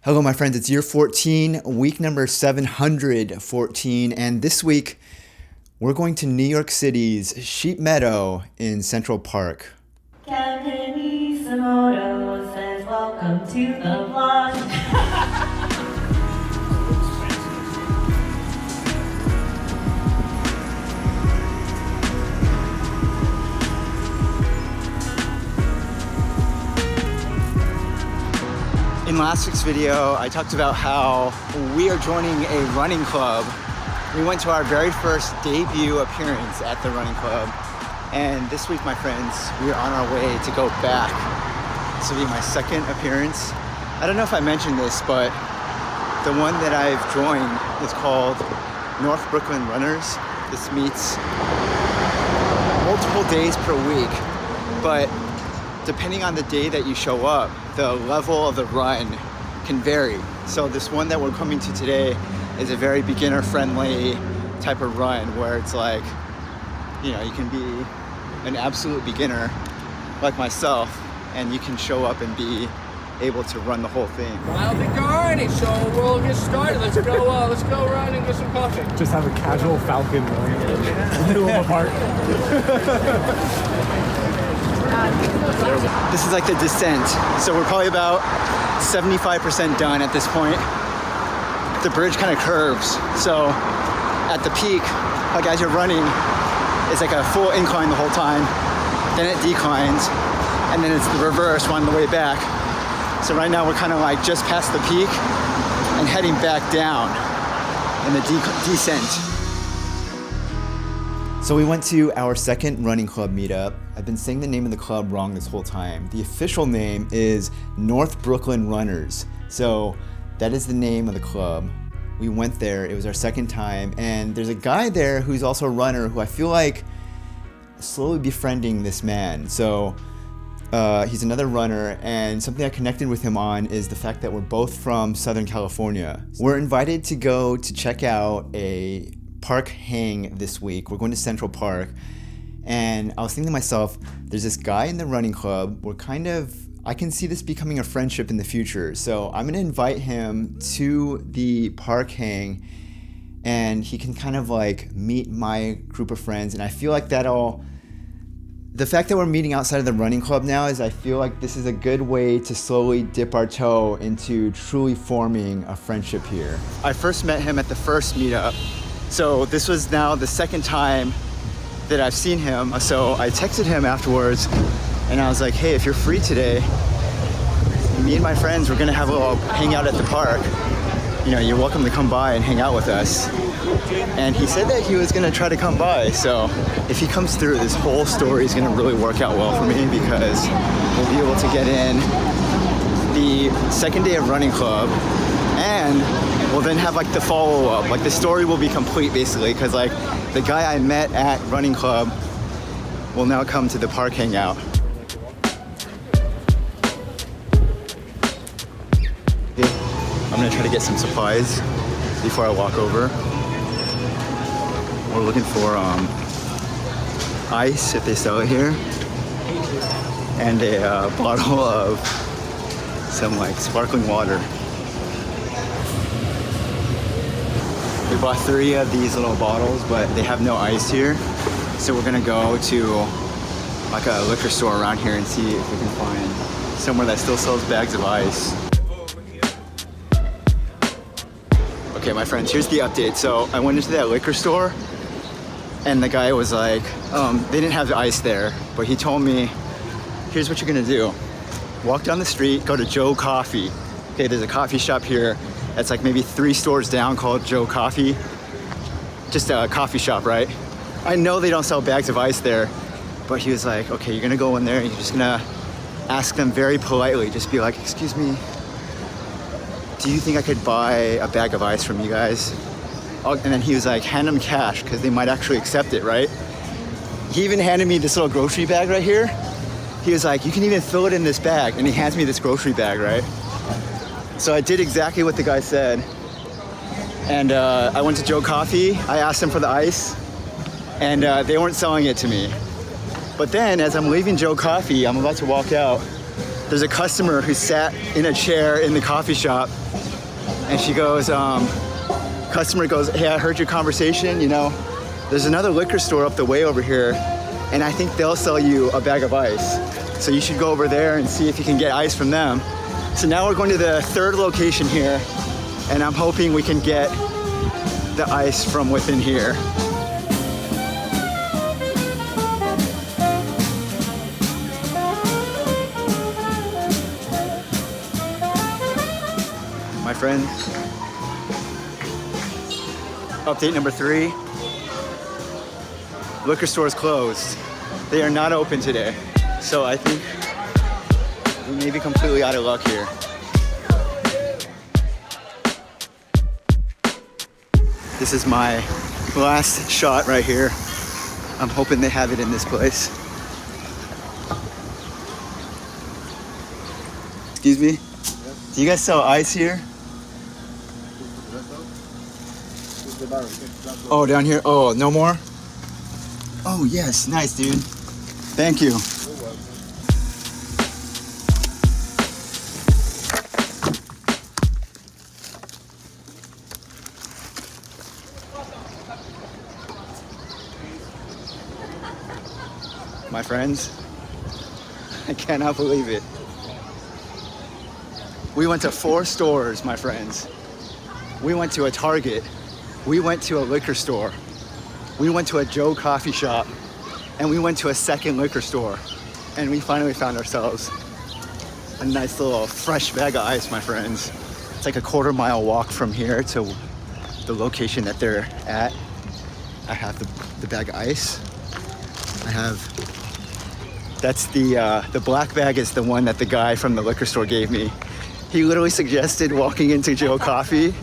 Hello, my friends. It's year 14, week number 714. And this week, we're going to New York City's Sheep Meadow in Central Park. Kevinisomoto says, welcome to the vlog. In last week's video, I talked about how we are joining a running club. We went to our very first debut appearance at the running club. And this week, my friends, we are on our way to go back. This will be my second appearance. I don't know if I mentioned this, but the one that I've joined is called North Brooklyn Runners. This meets multiple days per week, but depending on the day that you show up, the level of the run can vary. So this one that we're coming to today is a very beginner-friendly type of run where it's like, you know, you can be an absolute beginner like myself and you can show up and be able to run the whole thing. Well, I don't think there are any, so we'll get started. Let's go run and get some coffee. Just have a casual falcon running in the middle of a park. This is like the descent. So we're probably about 75% done at this point. The bridge kind of curves. So at the peak, like as you're running, it's like a full incline the whole time. Then it declines, and then it's the reverse on the way back. So right now we're kind of like just past the peak and heading back down in the descent. So we went to our second running club meetup. I've been saying the name of the club wrong this whole time. The official name is North Brooklyn Runners. So that is the name of the club. We went there, it was our second time, and there's a guy there who's also a runner who I feel like slowly befriending this man. So he's another runner, and something I connected with him on is the fact that we're both from Southern California. We're invited to go to check out a park hang this week. We're going to Central Park, and I was thinking to myself, there's this guy in the running club. I can see this becoming a friendship in the future. So I'm gonna invite him to the park hang, and he can kind of like meet my group of friends. And I feel like the fact that we're meeting outside of the running club now is I feel like this is a good way to slowly dip our toe into truly forming a friendship here. I first met him at the first meetup. So this was now the second time that I've seen him. So I texted him afterwards and I was like, hey, if you're free today, me and my friends, we're gonna have a little hangout at the park. You know, you're welcome to come by and hang out with us. And he said that he was gonna try to come by. So if he comes through, this whole story is gonna really work out well for me because we'll be able to get in the second day of running club, and we'll then have like the follow-up. Like the story will be complete basically, because like the guy I met at running club will now come to the park hangout. I'm gonna try to get some supplies before I walk over. We're looking for ice if they sell it here, and a bottle of some like sparkling water. We bought 3 of these little bottles, but they have no ice here. So we're gonna go to like a liquor store around here and see if we can find somewhere that still sells bags of ice. Okay, my friends, here's the update. So I went into that liquor store and the guy was like, they didn't have the ice there, but he told me, here's what you're gonna do. Walk down the street, go to Joe Coffee. Okay, there's a coffee shop here that's like maybe 3 stores down called Joe Coffee. Just a coffee shop, right? I know they don't sell bags of ice there, but he was like, okay, you're gonna go in there and you're just gonna ask them very politely, just be like, excuse me, do you think I could buy a bag of ice from you guys? And then he was like, hand them cash, because they might actually accept it, right? He even handed me this little grocery bag right here. He was like, you can even fill it in this bag. And he hands me this grocery bag, right? So I did exactly what the guy said. And I went to Joe Coffee, I asked them for the ice, and they weren't selling it to me. But then as I'm leaving Joe Coffee, I'm about to walk out, there's a customer who sat in a chair in the coffee shop, and she goes, customer goes, hey, I heard your conversation, you know, there's another liquor store up the way over here, and I think they'll sell you a bag of ice. So you should go over there and see if you can get ice from them. So now we're going to the third location here, and I'm hoping we can get the ice from within here. My friends, update number 3. Liquor store is closed. They are not open today. So I think we may be completely out of luck here. This is my last shot right here. I'm hoping they have it in this place. Excuse me? Do you guys sell ice here? Oh, down here? Oh, no more? Oh, yes. Nice, dude. Thank you. My friends, I cannot believe it. We went to 4 stores, my friends. We went to a Target. We went to a liquor store. We went to a Joe coffee shop. And we went to a second liquor store. And we finally found ourselves a nice little fresh bag of ice, my friends. It's like a 1/4 mile walk from here to the location that they're at. I have the bag of ice. I have, that's the black bag is the one that the guy from the liquor store gave me. He literally suggested walking into Joe Coffee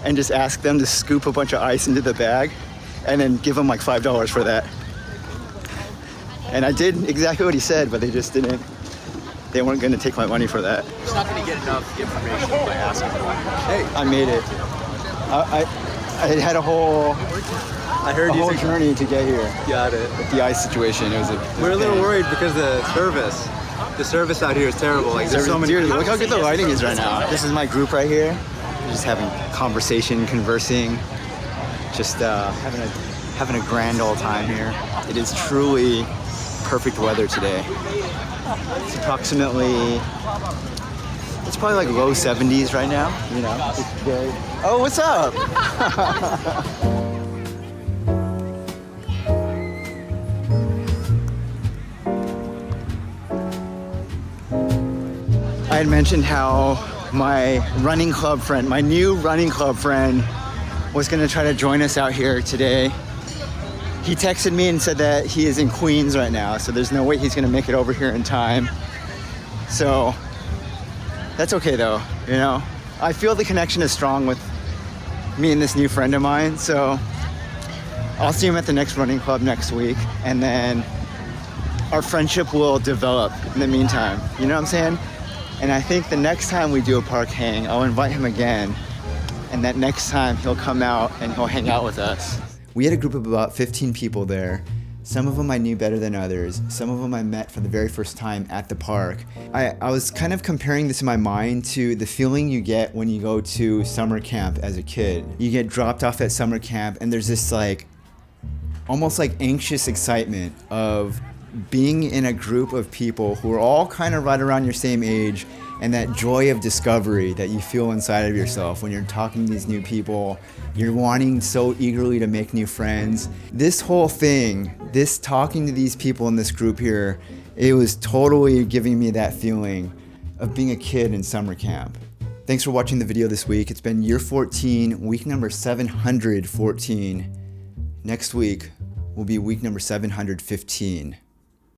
and just ask them to scoop a bunch of ice into the bag and then give them like $5 for that. And I did exactly what he said, but they just didn't. They weren't going to take my money for that. He's not going to get enough information by asking for it. Hey, I made it. I had a whole journey to get here. got it. With the ice situation, it was We're a little worried because the service out here is terrible. Like there's so many. Dude, look how good the lighting is right now. This is my group right here. We're just having conversing, just having a grand old time here. It is truly perfect weather today. It's it's probably like low 70s right now. You know, it's very. Oh, what's up? I had mentioned how my running club friend, my new running club friend, was gonna try to join us out here today. He texted me and said that he is in Queens right now, so there's no way he's gonna make it over here in time. So that's okay though, you know? I feel the connection is strong with me and this new friend of mine, so I'll see him at the next running club next week, and then our friendship will develop in the meantime, you know what I'm saying? And I think the next time we do a park hang, I'll invite him again, and that next time he'll come out and he'll hang out with us. We had a group of about 15 people there. Some of them I knew better than others. Some of them I met for the very first time at the park. I was kind of comparing this in my mind to the feeling you get when you go to summer camp as a kid. You get dropped off at summer camp and there's this like, almost like anxious excitement of being in a group of people who are all kind of right around your same age, and that joy of discovery that you feel inside of yourself when you're talking to these new people. You're wanting so eagerly to make new friends. This whole thing, this talking to these people in this group here, it was totally giving me that feeling of being a kid in summer camp. Thanks for watching the video this week. It's been year 14, week number 714. Next week will be week number 715.